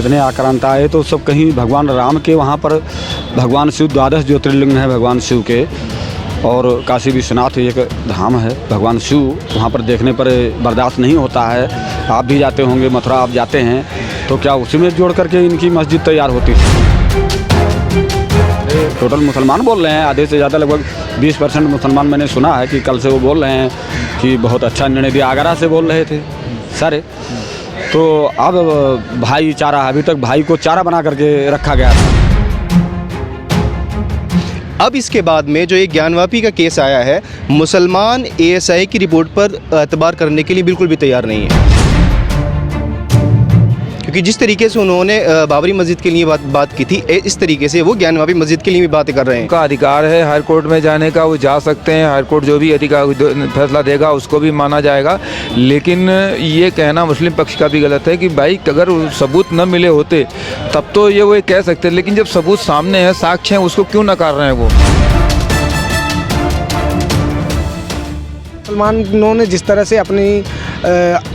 कितने आक्रांत आए तो सब कहीं भगवान राम के वहाँ पर भगवान शिव 12 ज्योतिर्लिंग हैं भगवान शिव के, और काशी विश्वनाथ एक धाम है भगवान शिव, वहाँ पर देखने पर बर्दाश्त नहीं होता है। आप भी जाते होंगे, मथुरा आप जाते हैं, तो क्या उसी में जोड़ करके इनकी मस्जिद तैयार होती है? टोटल मुसलमान बोल रहे हैं, आधे से ज़्यादा लगभग 20% मुसलमान मैंने सुना है कि कल से वो बोल रहे हैं कि बहुत अच्छा निर्णय दिया। आगरा से बोल रहे थे सारे, तो अब भाईचारा, अभी तक भाई को चारा बना करके रखा गया था। अब इसके बाद में जो ये ज्ञानवापी का केस आया है, मुसलमान एएसआई की रिपोर्ट पर एतबार करने के लिए बिल्कुल भी तैयार नहीं है, क्योंकि जिस तरीके से उन्होंने बाबरी मस्जिद के लिए बात की थी, इस तरीके से वो ज्ञानवापी मस्जिद के लिए भी बातें कर रहे हैं। उनका अधिकार है हाई कोर्ट में जाने का, वो जा सकते हैं, हाई कोर्ट जो भी अधिकार फैसला देगा उसको भी माना जाएगा। लेकिन ये कहना मुस्लिम पक्ष का भी गलत है कि भाई अगर सबूत न मिले होते तब तो ये वो कह सकते, लेकिन जब सबूत सामने है, साक्ष्य हैं, उसको क्यों नकार रहे हैं वो? मुसलमानों ने जिस तरह से अपनी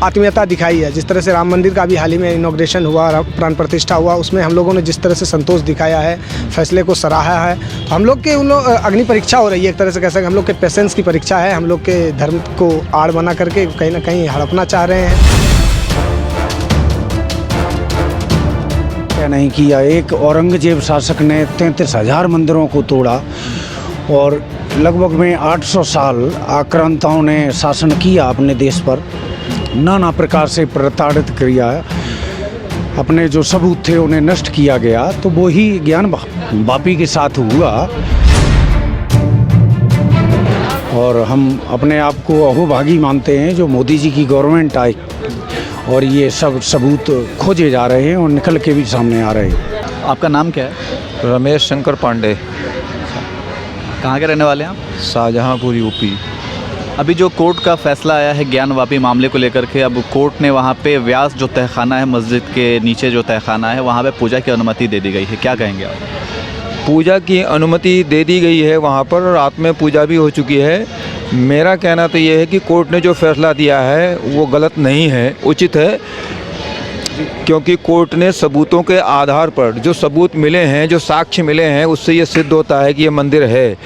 आत्मीयता दिखाई है, जिस तरह से राम मंदिर का भी हाल ही में इनॉग्रेशन हुआ, प्राण प्रतिष्ठा हुआ, उसमें हम लोगों ने जिस तरह से संतोष दिखाया है, फैसले को सराहा है, तो हम लोग के अग्नि परीक्षा हो रही है, एक तरह से कह सकते हम लोग के पेशेंस की परीक्षा है। हम लोग के धर्म को आड़ बना करके कहीं ना कहीं हड़पना चाह रहे हैं। क्या नहीं किया, एक औरंगजेब शासक ने 33,000 मंदिरों को तोड़ा और लगभग में 800 साल आक्रांताओं ने शासन किया अपने देश पर, नाना प्रकार से प्रताड़ित किया, अपने जो सबूत थे उन्हें नष्ट किया गया। तो वो ही ज्ञानवापी के साथ हुआ, और हम अपने आप को अहोभागी मानते हैं जो मोदी जी की गवर्नमेंट आई और ये सब सबूत खोजे जा रहे हैं और निकल के भी सामने आ रहे हैं। आपका नाम क्या है? रमेश शंकर पांडे। कहाँ के रहने वाले हैं आप? शाहजहाँपुर यूपी। अभी जो कोर्ट का फैसला आया है ज्ञानवापी मामले को लेकर के, अब कोर्ट ने वहाँ पे व्यास जो तहखाना है, मस्जिद के नीचे जो तहखाना है, वहाँ पे पूजा की अनुमति दे दी गई है। क्या कहेंगे आप? पूजा की अनुमति दे दी गई है वहाँ पर, रात में पूजा भी हो चुकी है। मेरा कहना तो ये है कि कोर्ट ने जो फैसला दिया है वो गलत नहीं है, उचित है, क्योंकि कोर्ट ने सबूतों के आधार पर, जो सबूत मिले हैं, जो साक्ष्य मिले हैं, उससे ये सिद्ध होता है कि ये मंदिर है,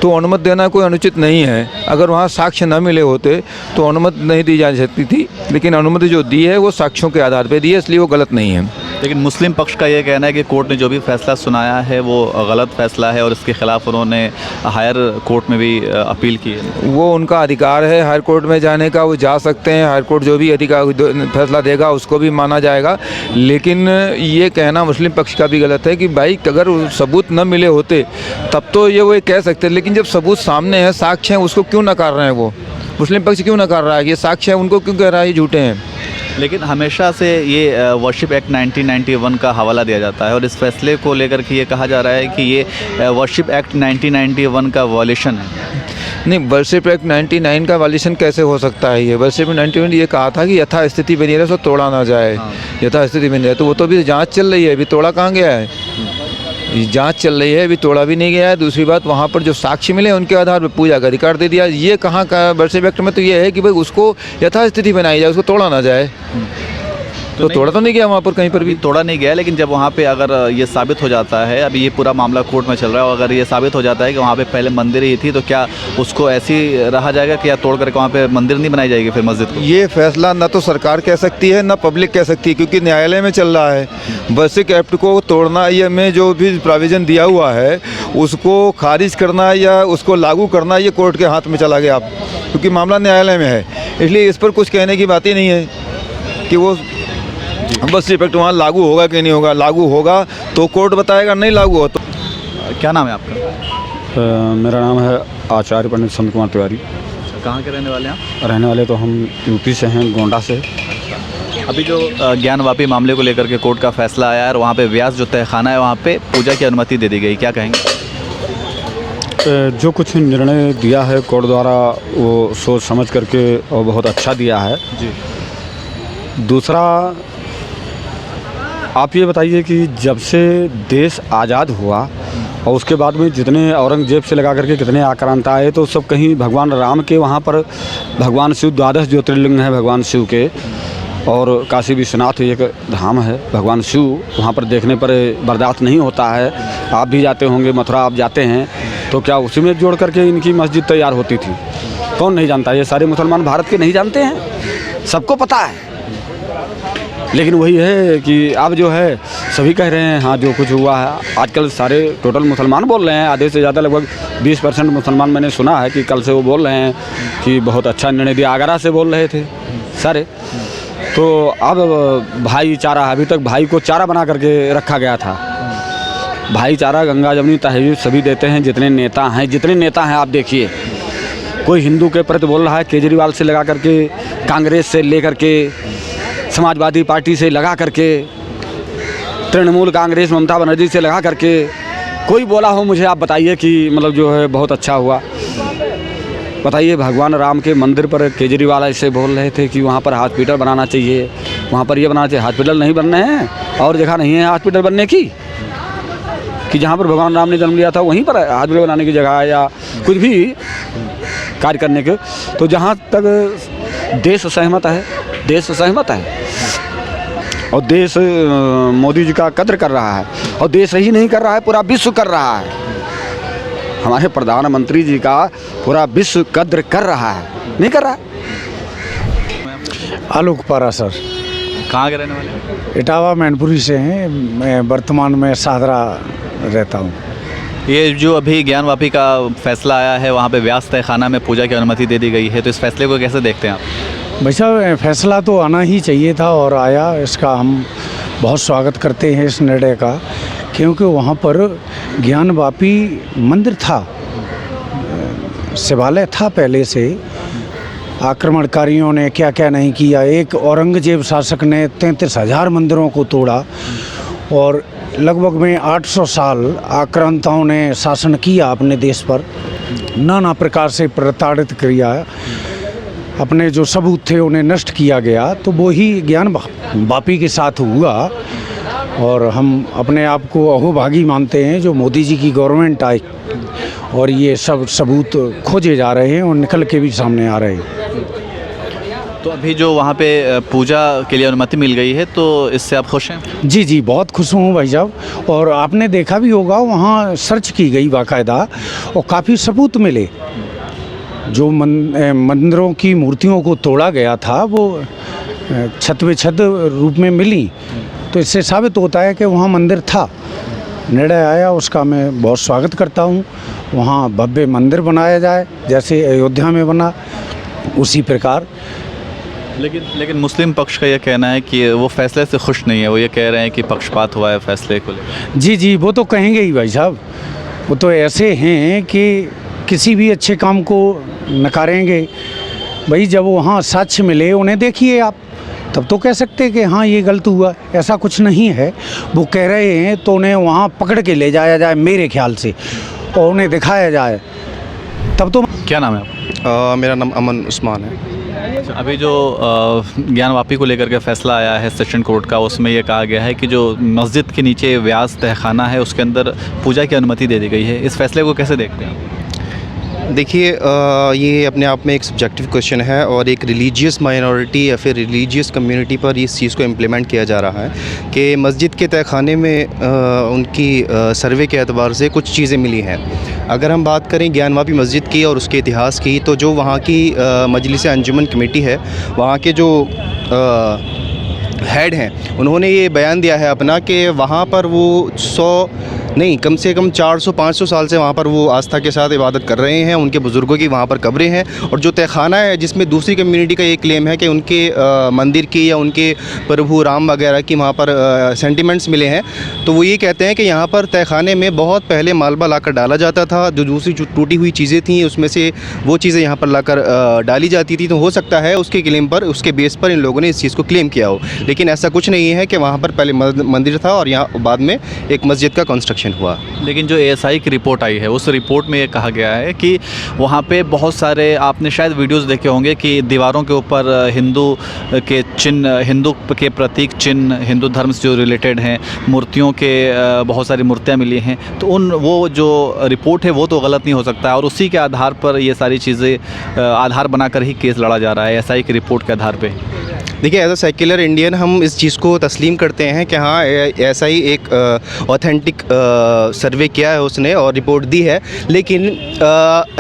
तो अनुमति देना कोई अनुचित नहीं है। अगर वहाँ साक्ष्य न मिले होते तो अनुमति नहीं दी जा सकती थी, लेकिन अनुमति जो दी है वो साक्ष्यों के आधार पर दी है, इसलिए वो गलत नहीं है। लेकिन मुस्लिम पक्ष का ये कहना है कि कोर्ट ने जो भी फैसला सुनाया है वो गलत फैसला है और इसके खिलाफ उन्होंने हायर कोर्ट में भी अपील की है। वो उनका अधिकार है हाई कोर्ट में जाने का, वो जा सकते हैं, हाई कोर्ट जो भी अधिकार फैसला देगा उसको भी माना जाएगा। लेकिन ये कहना मुस्लिम पक्ष का भी गलत है कि भाई अगर सबूत न मिले होते तब तो ये वो कह सकते, लेकिन जब सबूत सामने है, साक्ष्य हैं, उसको क्यों नकार रहे हैं वो? मुस्लिम पक्ष क्यों नकार रहा है? ये साक्ष्य है, उनको क्यों कह रहा है ये झूठे हैं? लेकिन हमेशा से ये वर्शिप एक्ट 1991 का हवाला दिया जाता है और इस फैसले को लेकर के ये कहा जा रहा है कि ये वर्शिप एक्ट 1991 का वॉल्यूशन है। नहीं, वर्शिप एक्ट 99 का वॉल्यूशन कैसे हो सकता है? ये वर्शिप 91 ये कहा था कि यथास्थिति बनी रहे, सो तोड़ा ना जाए। यथास्थिति बनी रहे, तो वो तो अभी जांच चल रही है, अभी तोड़ा कहाँ गया है? जांच चल रही है, अभी तोड़ा भी नहीं गया है। दूसरी बात, वहाँ पर जो साक्ष्य मिले उनके आधार पर पूजा का अधिकार दे दिया। ये कहाँ का वर्शिप एक्ट में? तो ये है कि भाई उसको यथास्थिति बनाई जाए, उसको तोड़ा ना जाए। तो तोड़ा तो नहीं गया वहाँ पर, कहीं पर भी तोड़ा नहीं गया। लेकिन जब वहाँ पे अगर ये साबित हो जाता है, अभी ये पूरा मामला कोर्ट में चल रहा है, और अगर ये साबित हो जाता है कि वहाँ पे पहले मंदिर ही थी, तो क्या उसको ऐसी रहा जाएगा कि या तोड़ करके वहाँ पे मंदिर नहीं बनाई जाएगी फिर मस्जिद को? ये फैसला ना तो सरकार कह सकती है ना पब्लिक कह सकती है, क्योंकि न्यायालय में चल रहा है। वर्शिप एक्ट को तोड़ना, ये में जो भी प्रोविज़न दिया हुआ है उसको खारिज करना या उसको लागू करना, ये कोर्ट के हाथ में चला गया अब, क्योंकि मामला न्यायालय में है। इसलिए इस पर कुछ कहने की बात ही नहीं है कि वो वर्शिप एक्ट वहाँ लागू होगा कि नहीं होगा। लागू होगा तो कोर्ट बताएगा, नहीं लागू हो तो। क्या नाम है आपका? मेरा नाम है आचार्य पंडित संत कुमार तिवारी। कहाँ के रहने वाले हैं आप? रहने वाले तो हम यूपी से हैं, गोंडा से। अभी जो ज्ञानवापी मामले को लेकर के कोर्ट का फैसला आया है और वहाँ पे व्यास जो तहखाना है वहाँ पे पूजा की अनुमति दे दी गई, क्या कहेंगे? जो कुछ निर्णय दिया है कोर्ट द्वारा वो सोच समझ करके और बहुत अच्छा दिया है जी। दूसरा, आप ये बताइए कि जब से देश आज़ाद हुआ और उसके बाद में जितने औरंगजेब से लगा करके कितने आक्रांत आए, तो सब कहीं भगवान राम के वहाँ पर भगवान शिव 12 ज्योतिर्लिंग हैं भगवान शिव के, और काशी विश्वनाथ एक धाम है, भगवान शिव वहाँ पर देखने पर बर्दाश्त नहीं होता है। आप भी जाते होंगे, मथुरा आप जाते हैं तो क्या उसी में जोड़ करके इनकी मस्जिद तैयार होती थी? कौन नहीं जानता? ये सारे मुसलमान भारत के नहीं जानते हैं, सबको पता है। लेकिन वही है कि अब जो है सभी कह रहे हैं हाँ जो कुछ हुआ है। आजकल सारे टोटल मुसलमान बोल रहे हैं, आधे से ज़्यादा लगभग 20% मुसलमान मैंने सुना है कि कल से वो बोल रहे हैं कि बहुत अच्छा निर्णय दिया। आगरा से बोल रहे थे सारे। तो अब भाईचारा, अभी तक भाई को चारा बना करके रखा गया था। भाईचारा गंगा जमुनी तहजीब सभी देते हैं, जितने नेता हैं आप देखिए। कोई हिंदू के प्रति बोल रहा है, केजरीवाल से लगा करके, कांग्रेस से लेकर के, समाजवादी पार्टी से लगा करके, तृणमूल कांग्रेस ममता बनर्जी से लगा करके कोई बोला हो मुझे आप बताइए कि मतलब जो है बहुत अच्छा हुआ। बताइए, भगवान राम के मंदिर पर केजरीवाल ऐसे बोल रहे थे कि वहाँ पर हॉस्पिटल बनाना चाहिए, वहाँ पर ये बनाना चाहिए। हॉस्पिटल नहीं बनने हैं और जगह नहीं है हॉस्पिटल बनने की, कि जहाँ पर भगवान राम ने जन्म लिया था वहीं पर हॉस्पिटल बनाने की जगह है या कुछ भी कार्य करने के। तो जहाँ तक देश सहमत है और देश मोदी जी का कद्र कर रहा है, और देश ही नहीं कर रहा है, पूरा विश्व कर रहा है। हमारे प्रधानमंत्री जी का पूरा विश्व कद्र कर रहा है, नहीं कर रहा है। आलोक पारा सर, कहाँ के रहने वाले? इटावा मैनपुरी से हैं। मैं वर्तमान में सादरा रहता हूँ। ये जो अभी ज्ञानवापी का फैसला आया है, वहाँ पे व्यास तहखाना में पूजा की अनुमति दे दी गई है, तो इस फैसले को कैसे देखते हैं आप? भाई साहब, फैसला तो आना ही चाहिए था और आया। इसका हम बहुत स्वागत करते हैं इस निर्णय का, क्योंकि वहाँ पर ज्ञानवापी मंदिर था, शिवालय था पहले से। आक्रमणकारियों ने क्या क्या नहीं किया। एक औरंगजेब शासक ने 33,000 मंदिरों को तोड़ा और लगभग में 800 साल आक्रांताओं ने शासन किया अपने देश पर, नाना प्रकार से प्रताड़ित किया। अपने जो सबूत थे उन्हें नष्ट किया गया। तो वही ज्ञानवापी के साथ हुआ और हम अपने आप को अहोभागी मानते हैं जो मोदी जी की गवर्नमेंट आई और ये सब सबूत खोजे जा रहे हैं और निकल के भी सामने आ रहे हैं। तो अभी जो वहाँ पे पूजा के लिए अनुमति मिल गई है, तो इससे आप खुश हैं? जी जी, बहुत खुश हूँ भाई साहब। और आपने देखा भी होगा, वहाँ सर्च की गई बाकायदा और काफ़ी सबूत मिले। जो मंदिरों की मूर्तियों को तोड़ा गया था वो छत पे छत रूप में मिली। तो इससे साबित होता है कि वहाँ मंदिर था। निर्णय आया, उसका मैं बहुत स्वागत करता हूँ। वहाँ भव्य मंदिर बनाया जाए, जैसे अयोध्या में बना उसी प्रकार। लेकिन मुस्लिम पक्ष का यह कहना है कि वो फैसले से खुश नहीं है। वो ये कह रहे हैं कि पक्षपात हुआ है फैसले को लेकर। जी जी, वो तो कहेंगे ही भाई साहब। वो तो ऐसे हैं कि किसी भी अच्छे काम को नकारेंगे। भाई जब वहाँ साक्ष्य मिले, उन्हें देखिए आप, तब तो कह सकते हैं कि हाँ ये गलत हुआ। ऐसा कुछ नहीं है। वो कह रहे हैं तो उन्हें वहाँ पकड़ के ले जाया जाए मेरे ख्याल से, और उन्हें दिखाया जाए, तब तो। क्या नाम है आपका? मेरा नाम अमन उस्मान है। अभी जो ज्ञानवापी को लेकर के फैसला आया है सेशन कोर्ट का, उसमें यह कहा गया है कि जो मस्जिद के नीचे व्यास तहखाना है उसके अंदर पूजा की अनुमति दे दी गई है। इस फैसले को कैसे देखते हैं? देखिए, ये अपने आप में एक सब्जेक्टिव क्वेश्चन है और एक रिलीजियस माइनॉरिटी या फिर रिलीजियस कम्युनिटी पर इस चीज़ को इम्प्लीमेंट किया जा रहा है कि मस्जिद के तहखाने में उनकी सर्वे के एतबार से कुछ चीज़ें मिली हैं। अगर हम बात करें ज्ञानवापी मस्जिद की और उसके इतिहास की, तो जो वहाँ की मजलिस अंजुमन कमेटी है, वहाँ के जो हेड हैं, उन्होंने ये बयान दिया है अपना कि वहाँ पर वो 100 नहीं, कम से कम 400-500 साल से वहाँ पर वो आस्था के साथ इबादत कर रहे हैं। उनके बुज़ुर्गों की वहाँ पर कब्रें हैं। और जो तहखाना है, जिसमें दूसरी कम्युनिटी का ये क्लेम है कि उनके मंदिर की या उनके प्रभु राम वगैरह की वहाँ पर सेंटिमेंट्स मिले हैं, तो वो ये कहते हैं कि यहाँ पर तहखाने में बहुत पहले मालबा लाकर डाला जाता था। जो दूसरी जो टूटी हुई चीज़ें थीं, उसमें से वो चीज़ें यहाँ पर लाकर डाली जाती थी। तो हो सकता है उसके क्लेम पर, उसके बेस पर इन लोगों ने इस चीज़ को क्लेम किया हो। लेकिन ऐसा कुछ नहीं है कि वहाँ पर पहले मंदिर था और यहाँ बाद में एक मस्जिद का कंस्ट्रक्शन हुआ। लेकिन जो एएसआई की रिपोर्ट आई है, उस रिपोर्ट में ये कहा गया है कि वहाँ पे बहुत सारे, आपने शायद वीडियोस देखे होंगे कि दीवारों के ऊपर हिंदू के चिन्ह, हिंदू के प्रतीक चिन्ह, हिंदू धर्म से जो रिलेटेड हैं, मूर्तियों के बहुत सारी मूर्तियाँ मिली हैं। तो वो जो रिपोर्ट है वो तो गलत नहीं हो सकता है, और उसी के आधार पर ये सारी चीज़ें आधार बनाकर ही केस लड़ा जा रहा है, एएसआई की रिपोर्ट के आधार पर। देखिए, एज अ सेक्युलर इंडियन हम इस चीज़ को तस्लीम करते हैं कि हाँ, ऐसा ही एक ऑथेंटिक सर्वे किया है उसने और रिपोर्ट दी है। लेकिन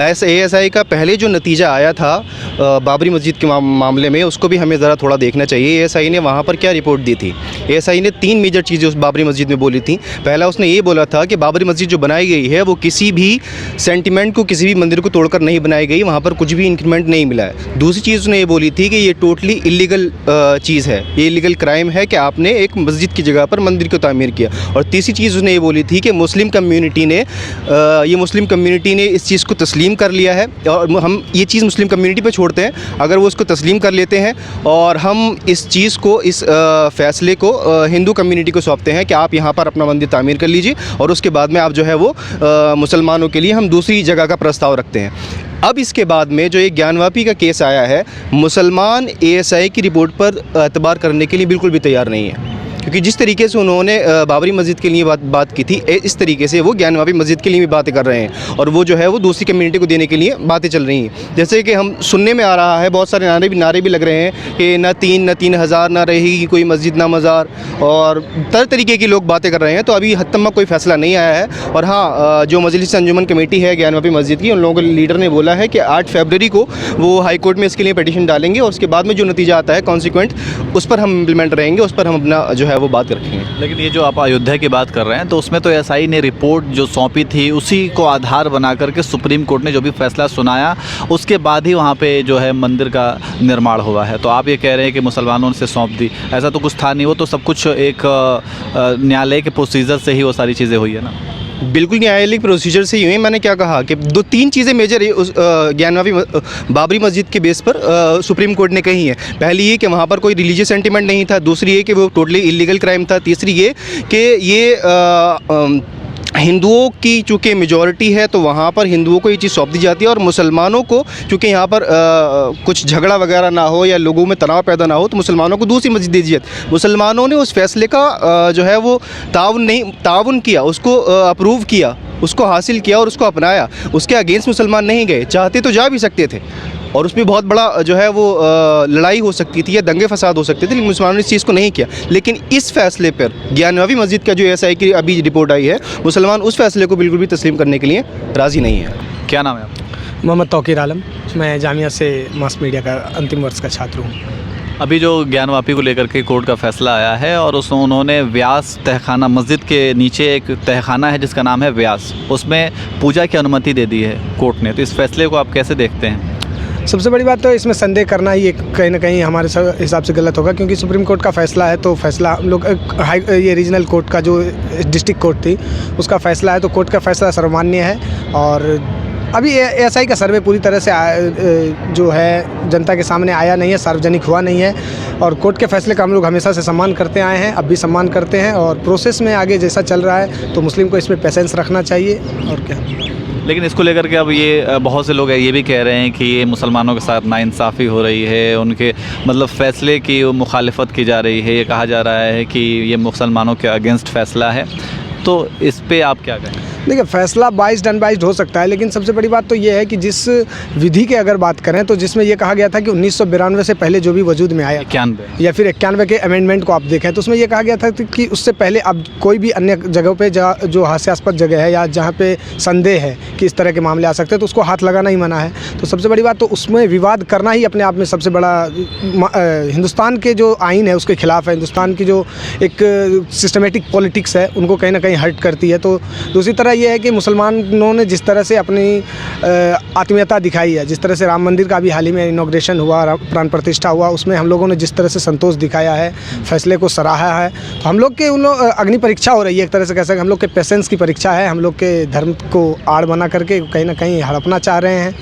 ASI का पहले जो नतीजा आया था बाबरी मस्जिद के मामले में, उसको भी हमें ज़रा थोड़ा देखना चाहिए। ASI ने वहाँ पर क्या रिपोर्ट दी थी? ASI ने 3 मेजर चीज़ें उस बाबरी मस्जिद में बोली थी। पहला उसने ये बोला था कि बाबरी मस्जिद जो बनाई गई है वो किसी भी सेंटिमेंट को, किसी भी मंदिर को तोड़कर नहीं बनाई गई, वहाँ पर कुछ भी इंक्रीमेंट नहीं मिला है। दूसरी चीज़ उसने ये बोली थी कि ये टोटली इलीगल चीज़ है, ये इलीगल क्राइम है कि आपने एक मस्जिद की जगह पर मंदिर को तामीर किया। और तीसरी चीज़ उसने ये बोली थी कि मुस्लिम कम्युनिटी ने इस चीज़ को तस्लीम कर लिया है और हम ये चीज़ मुस्लिम कम्युनिटी पे छोड़ते हैं। अगर वो उसको तस्लीम कर लेते हैं और हम इस चीज़ को, इस फ़ैसले को हिंदू कम्युनिटी को सौंपते हैं कि आप यहाँ पर अपना मंदिर तामीर कर लीजिए और उसके बाद में आप जो है वो मुसलमानों के लिए हम दूसरी जगह का प्रस्ताव रखते हैं। अब इसके बाद में जो एक ज्ञानवापी का केस आया है, मुसलमान ASI की रिपोर्ट पर एतबार करने के लिए बिल्कुल भी तैयार नहीं है, क्योंकि जिस तरीके से उन्होंने बाबरी मस्जिद के लिए बात की थी, इस तरीके से वो ज्ञानवापी मस्जिद के लिए भी बातें कर रहे हैं और वो जो है वो दूसरी कम्युनिटी को देने के लिए बातें चल रही हैं। जैसे कि हम सुनने में आ रहा है, बहुत सारे नारे भी लग रहे हैं कि न 3,000 ना रहेगी कोई मस्जिद ना मज़ार, और तरह तरीके की लोग बातें कर रहे हैं। तो अभी हद तक कोई फ़ैसला नहीं आया है। और हाँ, जो मजलिस अंजुमन कमेटी है ज्ञानवापी मस्जिद की, उन लोगों के लीडर ने बोला है कि 8 फरवरी को वो हाई कोर्ट में इसके लिए पिटीशन डालेंगे और उसके बाद में जो नतीजा आता है कॉन्सिक्वेंट, उस पर हम इम्प्लीमेंट रहेंगे, उस पर हम अपना जो है वो बात रखेंगे। लेकिन ये जो आप अयोध्या की बात कर रहे हैं, तो उसमें तो ASI ने रिपोर्ट जो सौंपी थी उसी को आधार बना करके सुप्रीम कोर्ट ने जो भी फैसला सुनाया, उसके बाद ही वहाँ पे जो है मंदिर का निर्माण हुआ है। तो आप ये कह रहे हैं कि मुसलमानों से सौंप दी, ऐसा तो कुछ था नहीं। वो तो सब कुछ एक न्यायालय के प्रोसीजर से ही वो सारी चीज़ें हुई है ना। बिल्कुल न्यायालयिक प्रोसीजर से ही हुई। मैंने क्या कहा कि 2-3 चीज़ें मेजर उस ज्ञानवापी बाबरी मस्जिद के बेस पर सुप्रीम कोर्ट ने कही है। पहली ये कि वहाँ पर कोई रिलीजियस सेंटिमेंट नहीं था, दूसरी ये कि वो टोटली इलीगल क्राइम था, तीसरी ये कि ये हिंदुओं की चूँकि मेजॉरिटी है तो वहाँ पर हिंदुओं को ये चीज़ सौंप दी जाती है और मुसलमानों को चूँकि यहाँ पर कुछ झगड़ा वगैरह ना हो या लोगों में तनाव पैदा ना हो, तो मुसलमानों को दूसरी मस्जिद दे दी जाती। मुसलमानों ने उस फैसले का जो है वो ताउन किया, उसको अप्रूव किया, उसको हासिल किया और उसको अपनाया। उसके अगेंस्ट मुसलमान नहीं गए, चाहते तो जा भी सकते थे और उसमें बहुत बड़ा जो है वो लड़ाई हो सकती थी या दंगे फसाद हो सकते थे, लेकिन मुसलमानों ने इस चीज़ को नहीं किया। लेकिन इस फैसले पर ज्ञानवापी मस्जिद का जो ASI की अभी रिपोर्ट आई है, मुसलमान उस फैसले को बिल्कुल भी तस्लीम करने के लिए राज़ी नहीं है। क्या नाम है आपका? मोहम्मद तौकीर आलम, मैं जामिया से मास मीडिया का अंतिम वर्ष का छात्र हूँ। अभी जो ज्ञानवापी को लेकर के कोर्ट का फैसला आया है और उन्होंने व्यास तहखाना, मस्जिद के नीचे एक तहखाना है जिसका नाम है व्यास, उसमें पूजा की अनुमति दे दी है कोर्ट ने। तो इस फैसले को आप कैसे देखते हैं? सबसे बड़ी बात तो इसमें संदेह करना ही कहीं ना कहीं हमारे हिसाब से गलत होगा, क्योंकि सुप्रीम कोर्ट का फैसला है तो फैसला हम लोग ये रीजनल कोर्ट का जो डिस्ट्रिक्ट कोर्ट थी उसका फैसला है, तो कोर्ट का फैसला सर्वमान्य है। और अभी ASI का सर्वे पूरी तरह से जो है जनता के सामने आया नहीं है, सार्वजनिक हुआ नहीं है। और कोर्ट के फैसले का हम लोग हमेशा से सम्मान करते आए हैं, अब भी सम्मान करते हैं। और प्रोसेस में आगे जैसा चल रहा है तो मुस्लिम को इसमें पेशेंस रखना चाहिए। और क्या, लेकिन इसको लेकर के अब ये बहुत से लोग ये भी कह रहे हैं कि ये मुसलमानों के साथ नाइंसाफ़ी हो रही है, उनके मतलब फ़ैसले की मुखालफत की जा रही है। ये कहा जा रहा है कि ये मुसलमानों के अगेंस्ट फ़ैसला है। तो इस पे आप क्या कहें? देखिए, फैसला बाइस्ड अनबाइस्ड हो सकता है, लेकिन सबसे बड़ी बात तो ये है कि जिस विधि की अगर बात करें तो जिसमें ये कहा गया था कि 1992 से पहले जो भी वजूद में आया 91 या फिर 91 के अमेंडमेंट को आप देखें तो उसमें ये कहा गया था कि उससे पहले अब कोई भी अन्य जगहों पे जो हास्यास्पद जगह है या जहाँ पे संदेह है कि इस तरह के मामले आ सकते हैं तो उसको हाथ लगाना ही मना है। तो सबसे बड़ी बात तो उसमें विवाद करना ही अपने आप में सबसे बड़ा हिंदुस्तान के जो आइन है उसके खिलाफ है। हिंदुस्तान की जो एक सिस्टमेटिक पॉलिटिक्स है उनको कहीं ना कहीं हर्ट करती है। तो दूसरी तरह ये है कि मुसलमानों ने जिस तरह से अपनी आत्मीयता दिखाई है, जिस तरह से राम मंदिर का भी हाल ही में इनॉग्रेशन हुआ, प्राण प्रतिष्ठा हुआ, उसमें हम लोगों ने जिस तरह से संतोष दिखाया है, फैसले को सराहा है, तो हम लोग के अग्नि परीक्षा हो रही है एक तरह से कह सकते, हम लोग के पेशेंस की परीक्षा है। हम लोग के धर्म को आड़ बना करके कहीं ना कहीं हड़पना चाह रहे हैं।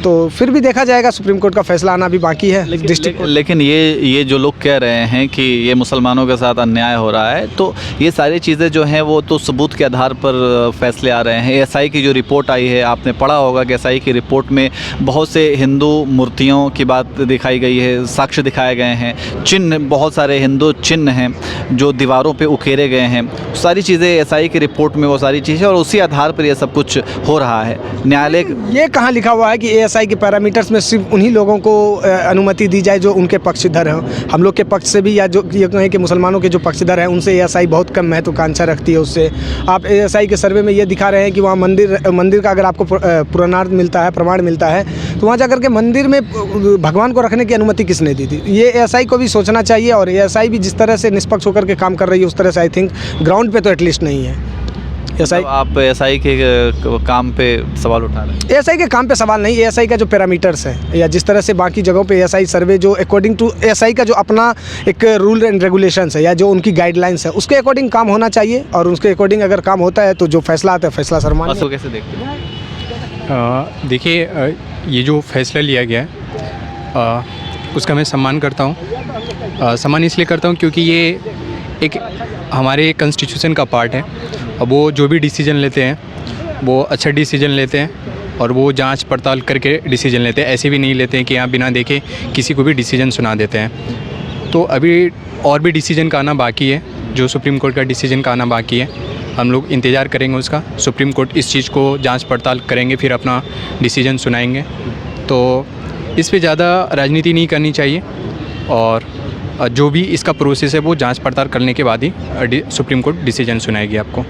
तो फिर भी देखा जाएगा, सुप्रीम कोर्ट का फैसला आना भी बाकी है। लेकिन ये जो लोग कह रहे हैं कि ये मुसलमानों के साथ अन्याय हो रहा है, तो ये सारी चीज़ें जो हैं वो तो सबूत के आधार पर फैसले आ रहे हैं। ASI की जो रिपोर्ट आई है, आपने पढ़ा होगा कि ASI की रिपोर्ट में बहुत से हिंदू मूर्तियों की बात दिखाई गई है, साक्ष्य दिखाए गए हैं, चिन्ह, बहुत सारे हिंदू चिन्ह हैं जो दीवारों पे उकेरे गए हैं। सारी चीज़ें ASI की रिपोर्ट में वो सारी चीज़ें, और उसी आधार पर ये सब कुछ हो रहा है। न्यायालय ये कहाँ लिखा हुआ है कि ASI एएसआई के पैरामीटर्स में सिर्फ उन्हीं लोगों को अनुमति दी जाए जो उनके पक्षधर हैं। हम लोग के पक्ष से भी, या जो ये कहें कि मुसलमानों के जो पक्षधर हैं, उनसे एएसआई बहुत कम महत्वाकांक्षा रखती है। उससे आप एएसआई के सर्वे में ये दिखा रहे हैं कि वहाँ मंदिर का अगर आपको पुराणार्थ मिलता है, प्रमाण मिलता है, तो वहाँ जाकर के मंदिर में भगवान को रखने की अनुमति किसने दी थी? ये एएसआई को भी सोचना चाहिए। और एएसआई भी जिस तरह से निष्पक्ष होकर के काम कर रही है, उस तरह से आई थिंक ग्राउंड पे तो एटलीस्ट नहीं है एएसआई। आप एएसआई के काम पे सवाल उठा रहे हैं? एएसआई के काम पे सवाल नहीं, एएसआई का जो पैरामीटर्स है, या जिस तरह से बाकी जगहों पे एएसआई सर्वे जो अकॉर्डिंग टू एएसआई का जो अपना एक रूल एंड रेगुलेशंस है, या जो उनकी गाइडलाइंस है, उसके अकॉर्डिंग काम होना चाहिए। और उसके अकॉर्डिंग अगर काम होता है तो जो फैसला आता है, फैसला सर्वमान्य। उसको कैसे देखते हैं? देखिए, ये जो फैसला लिया गया है उसका मैं सम्मान करता हूँ। सम्मान इसलिए करता हूँ क्योंकि ये एक हमारे कॉन्स्टिट्यूशन का पार्ट है। अब वो जो भी डिसीजन लेते हैं वो अच्छा डिसीजन लेते हैं, और वो जांच पड़ताल करके डिसीजन लेते हैं। ऐसे भी नहीं लेते हैं कि यहाँ बिना देखे किसी को भी डिसीजन सुना देते हैं। तो अभी और भी डिसीजन का आना बाकी है, जो सुप्रीम कोर्ट का डिसीजन का आना बाकी है। हम लोग इंतज़ार करेंगे उसका। सुप्रीम कोर्ट इस चीज़ को जांच पड़ताल करेंगे, फिर अपना डिसीजन सुनाएंगे। तो इस पे ज़्यादा राजनीति नहीं करनी चाहिए, और जो भी इसका प्रोसेस है वो जांच पड़ताल करने के बाद ही सुप्रीम कोर्ट डिसीजन सुनाएगी आपको।